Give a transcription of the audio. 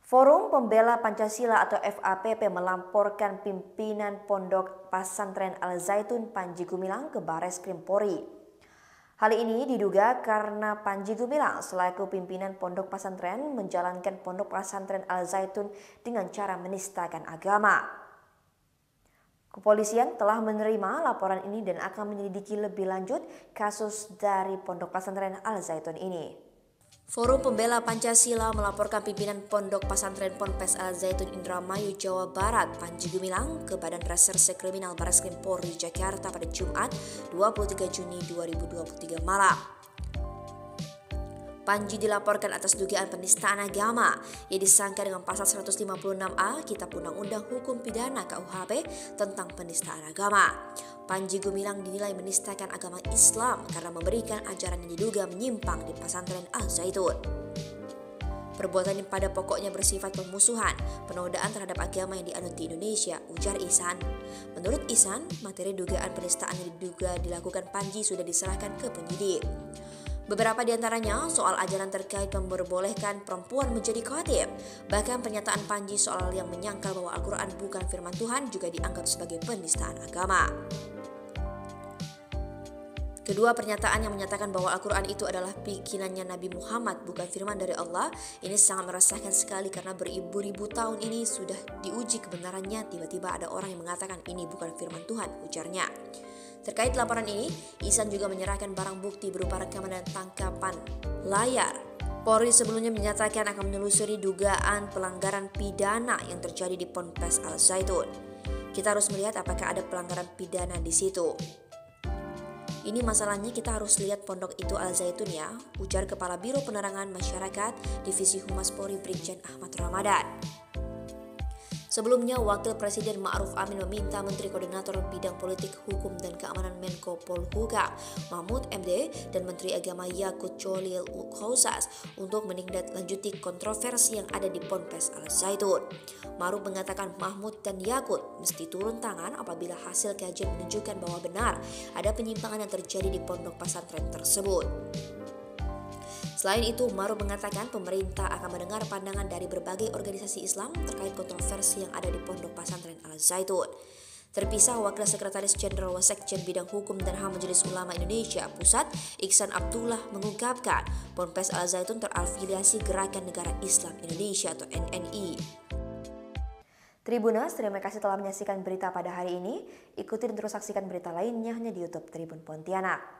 Forum Pembela Pancasila atau FAPP melaporkan pimpinan Pondok Pesantren Al Zaitun Panji Gumilang ke Bareskrim Polri. Hal ini diduga karena Panji Gumilang selaku pimpinan Pondok Pesantren menjalankan Pondok Pesantren Al Zaitun dengan cara menistakan agama. Kepolisian telah menerima laporan ini dan akan menyelidiki lebih lanjut kasus dari Pondok Pesantren Al Zaitun ini. Forum Pembela Pancasila melaporkan pimpinan Pondok Pesantren Ponpes Al Zaitun Indramayu, Jawa Barat, Panji Gumilang ke Badan Reserse Kriminal Bareskrim Polri Jakarta pada Jumat 23 Juni 2023 malam. Panji dilaporkan atas dugaan penistaan agama yang disangka dengan pasal 156A Kitab Undang-Undang Hukum Pidana KUHP tentang penistaan agama. Panji Gumilang dinilai menistakan agama Islam karena memberikan ajaran yang diduga menyimpang di pesantren Al Zaitun. Perbuatan yang pada pokoknya bersifat pemusuhan, penodaan terhadap agama yang dianut di Indonesia, ujar Ihsan. Menurut Ihsan, materi dugaan penistaan yang diduga dilakukan Panji sudah diserahkan ke penyidik. Beberapa di antaranya soal ajaran terkait memperbolehkan perempuan menjadi khatib. Bahkan pernyataan Panji soal yang menyangkal bahwa Al-Quran bukan firman Tuhan juga dianggap sebagai penistaan agama. Kedua pernyataan yang menyatakan bahwa Al-Quran itu adalah bikinannya Nabi Muhammad bukan firman dari Allah ini sangat meresahkan sekali karena beribu-ribu tahun ini sudah diuji kebenarannya, tiba-tiba ada orang yang mengatakan ini bukan firman Tuhan, ujarnya. Terkait laporan ini, Ihsan juga menyerahkan barang bukti berupa rekaman dan tangkapan layar. Polri sebelumnya menyatakan akan menelusuri dugaan pelanggaran pidana yang terjadi di Ponpes Al Zaitun. Kita harus melihat apakah ada pelanggaran pidana di situ. Ini masalahnya kita harus lihat pondok itu Al Zaitun ya, ujar Kepala Biro Penerangan Masyarakat Divisi Humas Polri Brigjen Ahmad Ramadan. Sebelumnya, Wakil Presiden Ma'ruf Amin meminta Menteri Koordinator Bidang Politik, Hukum dan Keamanan Menko Polhukam Mahfud MD dan Menteri Agama Yakut Cholil Khausas untuk menindaklanjuti kontroversi yang ada di Ponpes Al Zaitun. Ma'ruf mengatakan Mahfud dan Yakut mesti turun tangan apabila hasil kajian menunjukkan bahwa benar ada penyimpangan yang terjadi di pondok pesantren tersebut. Selain itu, Ma'ruf mengatakan pemerintah akan mendengar pandangan dari berbagai organisasi Islam terkait kontroversi yang ada di Pondok Pesantren Al Zaitun. Terpisah, Wakil Sekretaris Jenderal Wasekjen Bidang Hukum dan HAM Majelis Ulama Indonesia Pusat, Ihsan Abdullah mengungkapkan Ponpes Al Zaitun terafiliasi Gerakan Negara Islam Indonesia atau NNI. Tribuners, terima kasih telah menyaksikan berita pada hari ini. Ikuti dan terus saksikan berita lainnya hanya di YouTube Tribun Pontianak.